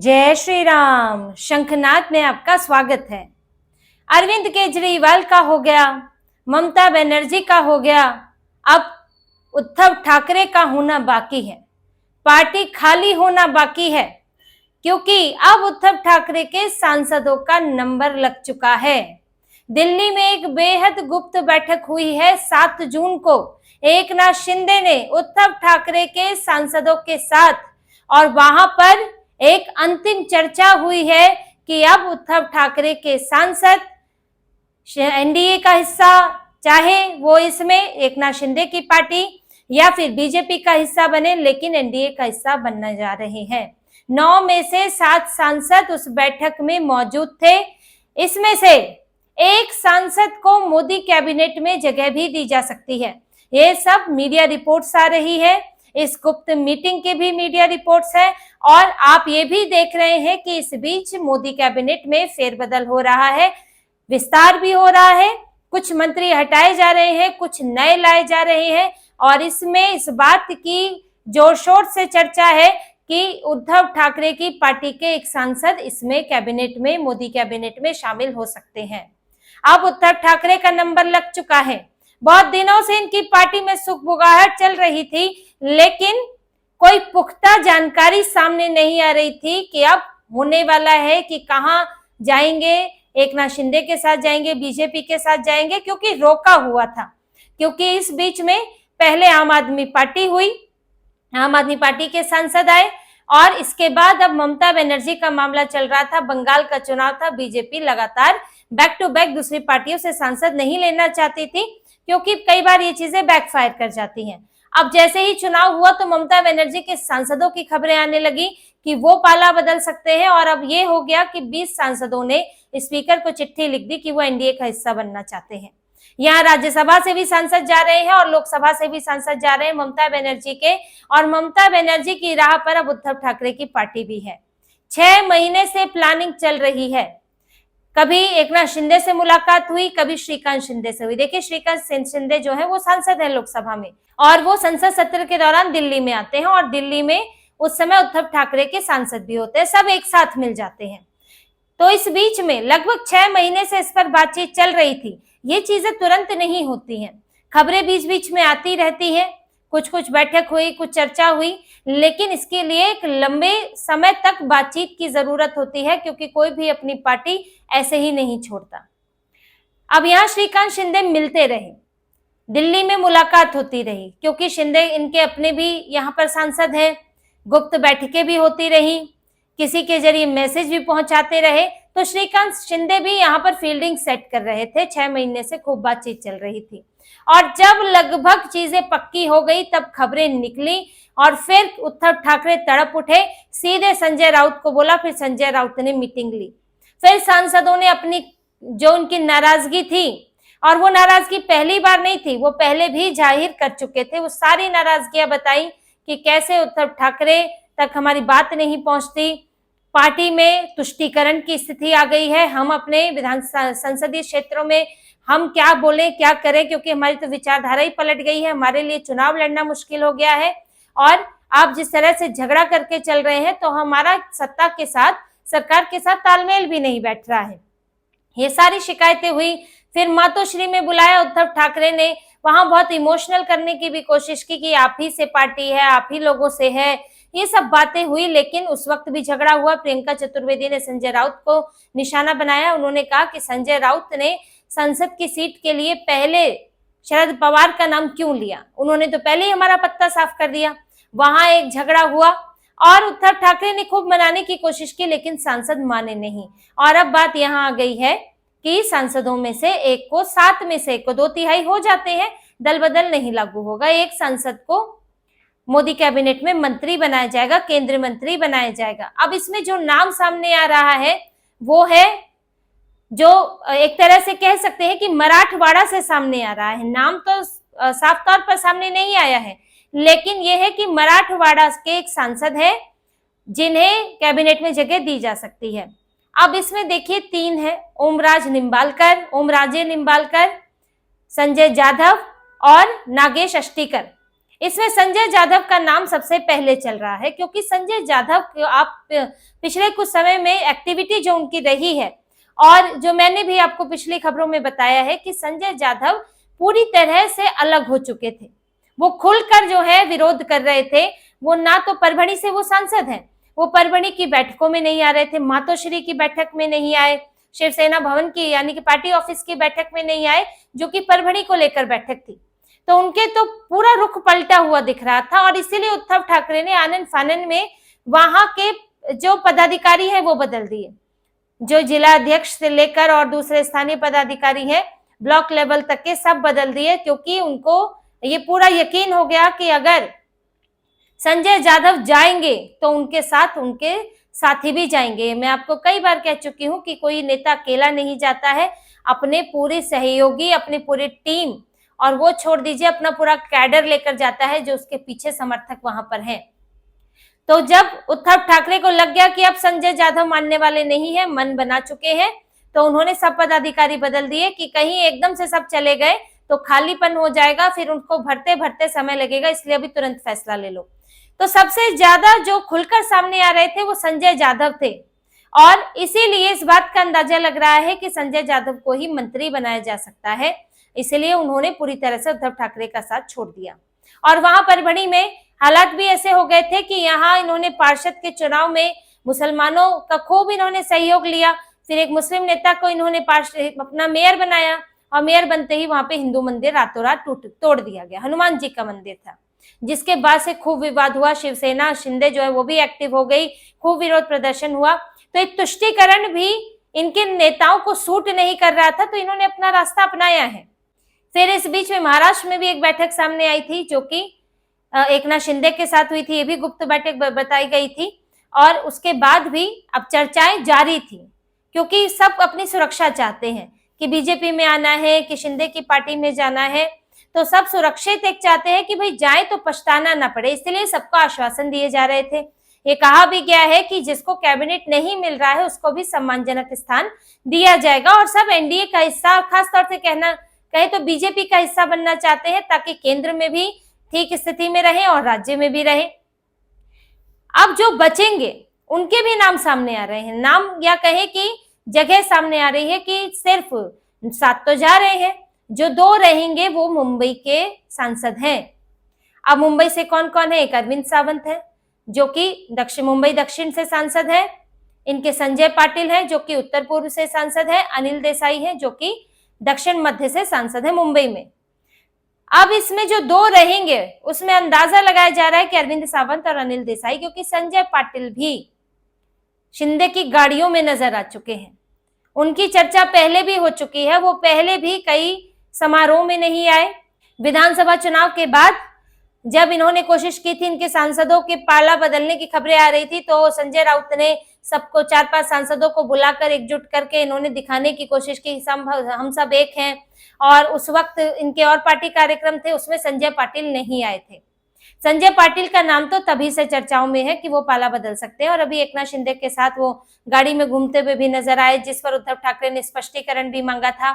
जय श्री राम। शंखनाद में आपका स्वागत है। अरविंद केजरीवाल का हो गया, ममता बनर्जी का हो गया, अब उद्धव ठाकरे का होना बाकी है। पार्टी खाली होना बाकी है, क्योंकि अब उद्धव ठाकरे के सांसदों का नंबर लग चुका है। दिल्ली में एक बेहद गुप्त बैठक हुई है 7 जून को। एकनाथ शिंदे ने उद्धव ठाकरे के सांसदों के साथ, और वहां पर एक अंतिम चर्चा हुई है कि अब उद्धव ठाकरे के सांसद एनडीए का हिस्सा, चाहे वो इसमें एकनाथ शिंदे की पार्टी या फिर बीजेपी का हिस्सा बने, लेकिन एनडीए का हिस्सा बनने जा रहे हैं। 9 में से 7 सांसद उस बैठक में मौजूद थे। इसमें से एक सांसद को मोदी कैबिनेट में जगह भी दी जा सकती है। ये सब मीडिया रिपोर्ट्स आ रही है। इस गुप्त मीटिंग के भी मीडिया रिपोर्ट्स है, और आप ये भी देख रहे हैं कि इस बीच मोदी कैबिनेट में फेरबदल हो रहा है, विस्तार भी हो रहा है। कुछ मंत्री हटाए जा रहे हैं, कुछ नए लाए जा रहे हैं, और इसमें इस बात की जोर शोर से चर्चा है कि उद्धव ठाकरे की पार्टी के एक सांसद इसमें कैबिनेट में, मोदी कैबिनेट में शामिल हो सकते हैं। अब उद्धव ठाकरे का नंबर लग चुका है। बहुत दिनों से इनकी पार्टी में सुगबुगाहट चल रही थी, लेकिन कोई पुख्ता जानकारी सामने नहीं आ रही थी कि अब होने वाला है कि कहां जाएंगे। एकनाथ शिंदे के साथ जाएंगे, बीजेपी के साथ जाएंगे, क्योंकि रोका हुआ था। क्योंकि इस बीच में पहले आम आदमी पार्टी हुई, आम आदमी पार्टी के सांसद आए, और इसके बाद अब ममता बनर्जी का मामला चल रहा था, बंगाल का चुनाव था। बीजेपी लगातार बैक टू बैक दूसरी पार्टियों से सांसद नहीं लेना चाहती थी, क्योंकि कई बार ये चीजें बैकफायर कर जाती हैं। अब जैसे ही चुनाव हुआ तो ममता बनर्जी के सांसदों की खबरें आने लगी कि वो पाला बदल सकते हैं, और अब ये हो गया कि 20 सांसदों ने स्पीकर को चिट्ठी लिख दी कि वो एनडीए का हिस्सा बनना चाहते हैं। यहाँ राज्यसभा से भी सांसद जा रहे हैं और लोकसभा से भी सांसद जा रहे हैं ममता बनर्जी के, और ममता बनर्जी की राह पर अब उद्धव ठाकरे की पार्टी भी है। 6 महीने से प्लानिंग चल रही है। कभी एकनाथ शिंदे से मुलाकात हुई, कभी श्रीकांत शिंदे से हुई। देखिए, श्रीकांत शिंदे जो है वो सांसद है लोकसभा में, और वो संसद सत्र के दौरान दिल्ली में आते हैं, और दिल्ली में उस समय उद्धव ठाकरे के सांसद भी होते हैं, सब एक साथ मिल जाते हैं। तो इस बीच में लगभग 6 महीने से इस पर बातचीत चल रही थी। ये चीजें तुरंत नहीं होती हैं, खबरें बीच बीच में आती रहती है। कुछ बैठक हुई, कुछ चर्चा हुई, लेकिन इसके लिए एक लंबे समय तक बातचीत की जरूरत होती है, क्योंकि कोई भी अपनी पार्टी ऐसे ही नहीं छोड़ता। अब यहाँ श्रीकांत शिंदे मिलते रहे, दिल्ली में मुलाकात होती रही, क्योंकि शिंदे इनके अपने भी यहाँ पर सांसद हैं। गुप्त बैठकें भी होती रही, किसी के जरिए मैसेज भी पहुंचाते रहे। तो श्रीकांत शिंदे भी यहाँ पर फील्डिंग सेट कर रहे थे। 6 महीने से खूब बातचीत चल रही थी, और जब लगभग चीजें पक्की हो गई तब खबरें निकली, और फिर उद्धव ठाकरे तड़प उठे, सीधे संजय राउत को बोला। फिर संजय राउत ने मीटिंग ली। फिर सांसदों ने अपनी जो उनकी नाराजगी थी, और वो नाराजगी पहली बार नहीं थी, वो पहले भी जाहिर कर चुके थे, वो सारी नाराजगियां बताई कि कैसे उद्धव ठाकरे तक हमारी बात नहीं पहुंचती, पार्टी में तुष्टीकरण की स्थिति आ गई है, हम अपने विधान संसदीय क्षेत्रों में हम क्या बोले क्या करें, क्योंकि हमारी तो विचारधारा ही पलट गई है, हमारे लिए चुनाव लड़ना मुश्किल हो गया है, और आप जिस तरह से झगड़ा करके चल रहे हैं तो हमारा सत्ता के साथ, सरकार के साथ तालमेल भी नहीं बैठ रहा है। ये सारी शिकायतें हुई। फिर मातोश्री में बुलाया उद्धव ठाकरे ने, वहां बहुत इमोशनल करने की भी कोशिश की कि आप ही से पार्टी है, आप ही लोगों से है, ये सब बातें हुई। लेकिन उस वक्त भी झगड़ा हुआ। प्रियंका चतुर्वेदी ने संजय राउत को निशाना बनाया। उन्होंने कहा कि संजय राउत ने संसद की सीट के लिए पहले शरद पवार का नाम क्यों लिया, उन्होंने तो पहले ही हमारा पत्ता साफ कर दिया। वहां एक झगड़ा हुआ, और उद्धव ठाकरे ने खूब मनाने की कोशिश की, लेकिन सांसद माने नहीं। और अब बात यहाँ आ गई है कि सांसदों में से एक को, 7 में से एक को, 2/3 हो जाते हैं, दल बदल नहीं लागू होगा। एक सांसद को मोदी कैबिनेट में मंत्री बनाया जाएगा, केंद्रीय मंत्री बनाया जाएगा। अब इसमें जो नाम सामने आ रहा है वो है, जो एक तरह से कह सकते हैं कि मराठवाड़ा से सामने आ रहा है। नाम तो साफ तौर पर सामने नहीं आया है, लेकिन यह है कि मराठवाड़ा के एक सांसद है जिन्हें कैबिनेट में जगह दी जा सकती है। अब इसमें देखिए 3 है, ओमराजे निंबालकर, संजय जाधव और नागेश अष्टीकर। इसमें संजय जाधव का नाम सबसे पहले चल रहा है, क्योंकि संजय जाधव आप पिछले कुछ समय में एक्टिविटी जो उनकी रही है, और जो मैंने भी आपको पिछली खबरों में बताया है कि संजय जाधव पूरी तरह से अलग हो चुके थे। वो खुलकर जो है विरोध कर रहे थे। वो ना तो परभणी से वो सांसद हैं, वो परभणी की बैठकों में नहीं आ रहे थे, मातोश्री की बैठक में नहीं आए, शिवसेना भवन की यानी कि पार्टी ऑफिस की बैठक में नहीं आए, जो कि परभणी को लेकर बैठक थी। तो उनके तो पूरा रुख पलटा हुआ दिख रहा था, और इसीलिए उद्धव ठाकरे ने आनन फानन में वहां के जो पदाधिकारी हैं वो बदल दिए, जो जिला अध्यक्ष से लेकर और दूसरे स्थानीय पदाधिकारी हैं ब्लॉक लेवल तक के सब बदल दिए, क्योंकि उनको ये पूरा यकीन हो गया कि अगर संजय जाधव जाएंगे तो उनके साथी भी जाएंगे। मैं आपको कई बार कह चुकी हूं कि कोई नेता अकेला नहीं जाता है, अपने पूरे सहयोगी, अपनी पूरी टीम, और वो छोड़ दीजिए अपना पूरा कैडर लेकर जाता है, जो उसके पीछे समर्थक वहां पर हैं। तो जब उद्धव ठाकरे को लग गया कि अब संजय जाधव मानने वाले नहीं है, मन बना चुके हैं, तो उन्होंने सब पदाधिकारी बदल दिए कि कहीं एकदम से सब चले गए तो खालीपन हो जाएगा, फिर उनको भरते भरते समय लगेगा, इसलिए अभी तुरंत फैसला ले लो। तो सबसे ज्यादा जो खुलकर सामने आ रहे थे वो संजय जाधव थे, और इसीलिए इस बात का अंदाजा लग रहा है कि संजय जाधव को ही मंत्री बनाया जा सकता है, इसलिए उन्होंने पूरी तरह से उद्धव ठाकरे का साथ छोड़ दिया। और वहां परभणी में हालात भी ऐसे हो गए थे कि यहाँ इन्होंने पार्षद के चुनाव में मुसलमानों का खूब इन्होंने सहयोग लिया, फिर एक मुस्लिम नेता को इन्होंने अपना मेयर बनाया, और मेयर बनते ही वहां पे हिंदू मंदिर रातों रात तोड़ दिया गया। हनुमान जी का मंदिर था, जिसके बाद से खूब विवाद हुआ, शिवसेना शिंदे जो है वो भी एक्टिव हो गई, खूब विरोध प्रदर्शन हुआ। तो एक तुष्टीकरण भी इनके नेताओं को सूट नहीं कर रहा था, तो इन्होंने अपना रास्ता अपनाया है। फिर इस बीच में महाराष्ट्र में भी एक बैठक सामने आई थी, जो कि एकनाथ शिंदे के साथ हुई थी, ये भी गुप्त बैठक बताई गई थी, और उसके बाद भी अब चर्चाएं जारी थी, क्योंकि सब अपनी सुरक्षा चाहते हैं कि बीजेपी में आना है कि शिंदे की पार्टी में जाना है, तो सब सुरक्षित एक चाहते हैं कि भाई जाए तो पछताना ना पड़े, इसलिए सबको आश्वासन दिए जा रहे थे। ये कहा भी गया है कि जिसको कैबिनेट नहीं मिल रहा है उसको भी सम्मानजनक स्थान दिया जाएगा, और सब एनडीए का हिस्सा, खासतौर से कहे तो बीजेपी का हिस्सा बनना चाहते हैं, ताकि केंद्र में भी ठीक स्थिति में रहे और राज्य में भी रहे। अब जो बचेंगे उनके भी नाम सामने आ रहे हैं, नाम या कहे कि जगह सामने आ रही है कि सिर्फ 7 तो जा रहे हैं, जो 2 रहेंगे वो मुंबई के सांसद हैं। अब मुंबई से कौन कौन है? एक अरविंद सावंत है, जो कि मुंबई दक्षिण से सांसद है, इनके संजय पाटिल है, जो कि उत्तर पूर्व से सांसद है, अनिल देसाई है, जो कि दक्षिण मध्य से सांसद है मुंबई में। अब इसमें जो 2 रहेंगे उसमें अंदाजा लगाया जा रहा है कि अरविंद सावंत और अनिल देसाई, क्योंकि संजय पाटिल भी शिंदे की गाड़ियों में नजर आ चुके हैं, उनकी चर्चा पहले भी हो चुकी है, वो पहले भी कई समारोह में नहीं आए। विधानसभा चुनाव के बाद जब इन्होंने कोशिश की थी, इनके सांसदों के पाला बदलने की खबरें आ रही थी, तो संजय राउत ने सबको 4-5 सांसदों को बुलाकर एकजुट करके इन्होंने दिखाने की कोशिश की, हम सब एक हैं, और उस वक्त इनके और पार्टी कार्यक्रम थे, उसमें संजय पाटिल नहीं आए थे। संजय पाटिल का नाम तो तभी से चर्चाओं में है कि वो पाला बदल सकते हैं, और अभी एकनाथ शिंदे के साथ वो गाड़ी में घूमते हुए भी नजर आए, जिस पर उद्धव ठाकरे ने स्पष्टीकरण भी मांगा था।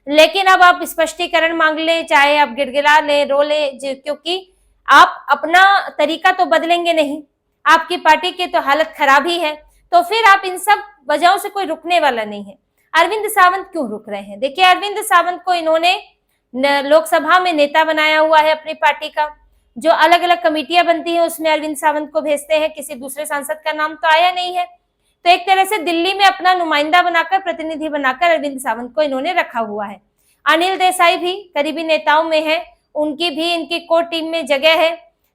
लेकिन अब आप स्पष्टीकरण मांग ले, चाहे आप गिड़गिड़ा ले, रो ले, क्योंकि आप अपना तरीका तो बदलेंगे नहीं, आपकी पार्टी की तो हालत खराब ही है, तो फिर आप इन सब वजहों से कोई रुकने वाला नहीं है। अरविंद सावंत क्यों रुक रहे हैं? देखिए, अरविंद सावंत को इन्होंने लोकसभा में नेता बनाया हुआ है अपनी पार्टी का, जो अलग अलग कमेटियां बनती हैं उसमें अरविंद सावंत को भेजते हैं, किसी दूसरे सांसद का नाम तो आया नहीं है, तो एक तरह से दिल्ली में अपना नुमाइंदा बनाकर, प्रतिनिधि बनाकर अरविंद सावंत को इन्होंने रखा हुआ है। अनिल देसाई भी करीबी नेताओं में है, उनकी भी इनकी कोर टीम में जगह है,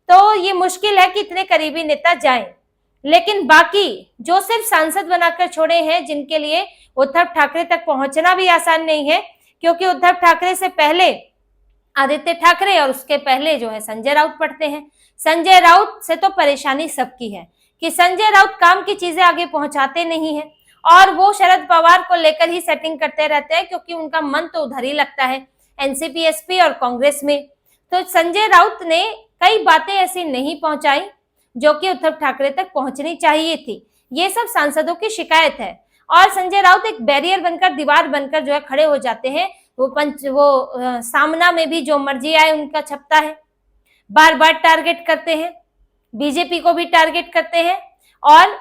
तो ये मुश्किल है कि इतने करीबी नेता जाएं। लेकिन बाकी जो सिर्फ सांसद बनाकर छोड़े हैं, जिनके लिए उद्धव ठाकरे तक पहुंचना भी आसान नहीं है, क्योंकि उद्धव ठाकरे से पहले आदित्य ठाकरे और उसके पहले जो है संजय राउत पढ़ते हैं। संजय राउत से तो परेशानी सबकी है कि संजय राउत काम की चीजें आगे पहुंचाते नहीं है, और वो शरद पवार को लेकर ही सेटिंग करते रहते हैं, क्योंकि उनका मन तो उधर ही लगता है, एनसीपी, एसपी और कांग्रेस में। तो संजय राउत ने कई बातें ऐसी नहीं पहुंचाई जो कि उद्धव ठाकरे तक पहुंचनी चाहिए थी। ये सब सांसदों की शिकायत है, और संजय राउत एक बैरियर बनकर, दीवार बनकर जो है खड़े हो जाते हैं। वो सामना में भी जो मर्जी आए उनका छपता है, बार बार टारगेट करते हैं, बीजेपी को भी टारगेट करते हैं और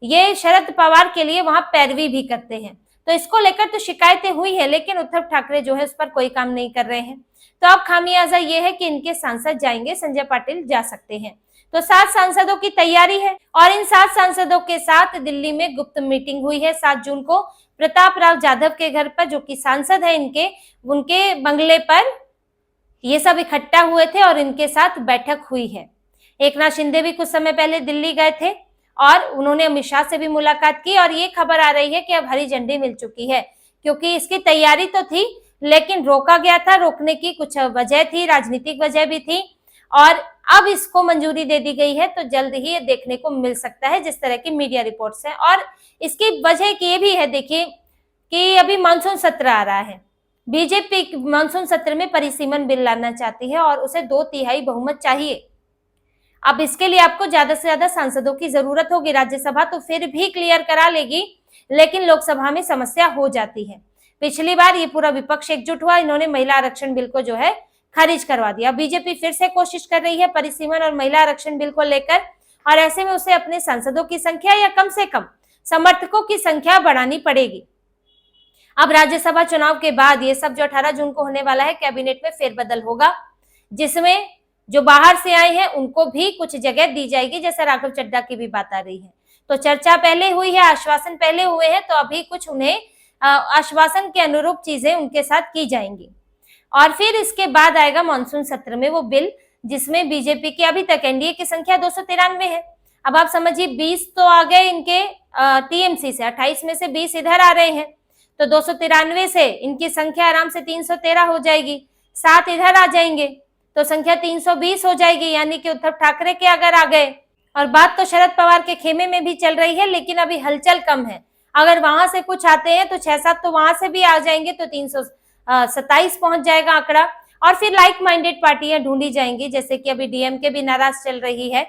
ये शरद पवार के लिए वहां पैरवी भी करते हैं। तो इसको लेकर तो शिकायतें हुई है, लेकिन उद्धव ठाकरे जो है उस पर कोई काम नहीं कर रहे हैं। तो अब खामियाजा ये है कि इनके सांसद जाएंगे, संजय पाटिल जा सकते हैं। तो 7 सांसदों की तैयारी है और इन 7 सांसदों के साथ दिल्ली में गुप्त मीटिंग हुई है 7 जून को प्रताप राव जाधव के घर पर, जो कि सांसद है इनके, उनके बंगले पर ये सब इकट्ठा हुए थे और इनके साथ बैठक हुई है। एकनाथ शिंदे भी कुछ समय पहले दिल्ली गए थे और उन्होंने अमित शाह से भी मुलाकात की और ये खबर आ रही है कि अब हरी झंडी मिल चुकी है, क्योंकि इसकी तैयारी तो थी लेकिन रोका गया था। रोकने की कुछ वजह थी, राजनीतिक वजह भी थी और अब इसको मंजूरी दे दी गई है। तो जल्द ही ये देखने को मिल सकता है, जिस तरह की मीडिया रिपोर्ट्स हैं। और इसकी वजह ये भी है, देखिए कि अभी मानसून सत्र आ रहा है। बीजेपी मानसून सत्र में परिसीमन बिल लाना चाहती है और उसे 2/3 बहुमत चाहिए। अब इसके लिए आपको ज्यादा से ज्यादा सांसदों की जरूरत होगी। राज्यसभा तो फिर भी क्लियर करा लेगी, लेकिन लोकसभा में समस्या हो जाती है। पिछली बार ये पूरा विपक्ष एकजुट हुआ, इन्होंने महिला आरक्षण बिल को जो है खारिज करवा दिया। बीजेपी फिर से कोशिश कर रही है परिसीमन और महिला आरक्षण बिल को लेकर, और ऐसे में उसे अपने सांसदों की संख्या या कम से कम समर्थकों की संख्या बढ़ानी पड़ेगी। अब राज्यसभा चुनाव के बाद ये सब जो 18 जून को होने वाला है, कैबिनेट में फेरबदल होगा, जिसमें जो बाहर से आए हैं उनको भी कुछ जगह दी जाएगी, जैसे राघव चड्ढा की भी बात आ रही है। तो चर्चा पहले हुई है, आश्वासन पहले हुए हैं, तो अभी कुछ उन्हें आश्वासन के अनुरूप चीजें उनके साथ की जाएंगी। और फिर इसके बाद आएगा मानसून सत्र में वो बिल, जिसमें बीजेपी की अभी तक एनडीए की संख्या 293 है। अब आप समझिए 20 तो आ गए इनके टीएमसी से, 28 में से 20 इधर आ रहे हैं, तो 293 से इनकी संख्या आराम से 313 हो जाएगी। 7 इधर आ जाएंगे तो संख्या 320 हो जाएगी, यानी कि उद्धव ठाकरे के अगर आ गए। और बात तो शरद पवार के खेमे में भी चल रही है, लेकिन अभी हलचल कम है। अगर वहां से कुछ आते हैं तो 6-7 तो वहां से भी आ जाएंगे, तो 327 पहुंच जाएगा आंकड़ा। और फिर लाइक माइंडेड पार्टियां ढूंढी जाएंगी, जैसे कि अभी डीएमके भी नाराज चल रही है,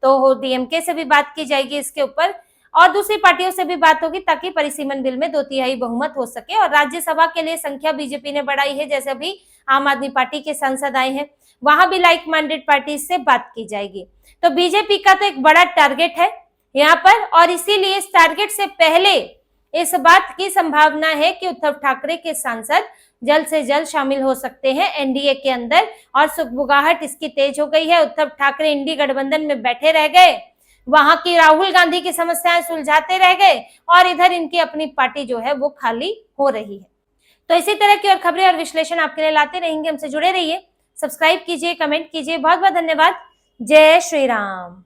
तो डीएमके से भी बात की जाएगी इसके ऊपर, और दूसरी पार्टियों से भी बात होगी, ताकि परिसीमन बिल में 2/3 बहुमत हो सके। और राज्यसभा के लिए संख्या बीजेपी ने बढ़ाई है, जैसे अभी आम आदमी पार्टी के सांसद आए हैं, वहां भी लाइक माइंडेड पार्टी से बात की जाएगी। तो बीजेपी का तो एक बड़ा टारगेट है यहाँ पर, और इसीलिए इस टारगेट से पहले इस बात की संभावना है कि उद्धव ठाकरे के सांसद जल्द से जल्द शामिल हो सकते हैं एनडीए के अंदर। और सुगबुगाहट इसकी तेज हो गई है। उद्धव ठाकरे इंडी गठबंधन में बैठे रह गए, वहां की राहुल गांधी की समस्याएं सुलझाते रह गए, और इधर इनकी अपनी पार्टी जो है वो खाली हो रही है। तो इसी तरह की और खबरें और विश्लेषण आपके लिए लाते रहेंगे। हमसे जुड़े रहिए, सब्सक्राइब कीजिए, कमेंट कीजिए। बहुत बहुत धन्यवाद। जय श्री राम।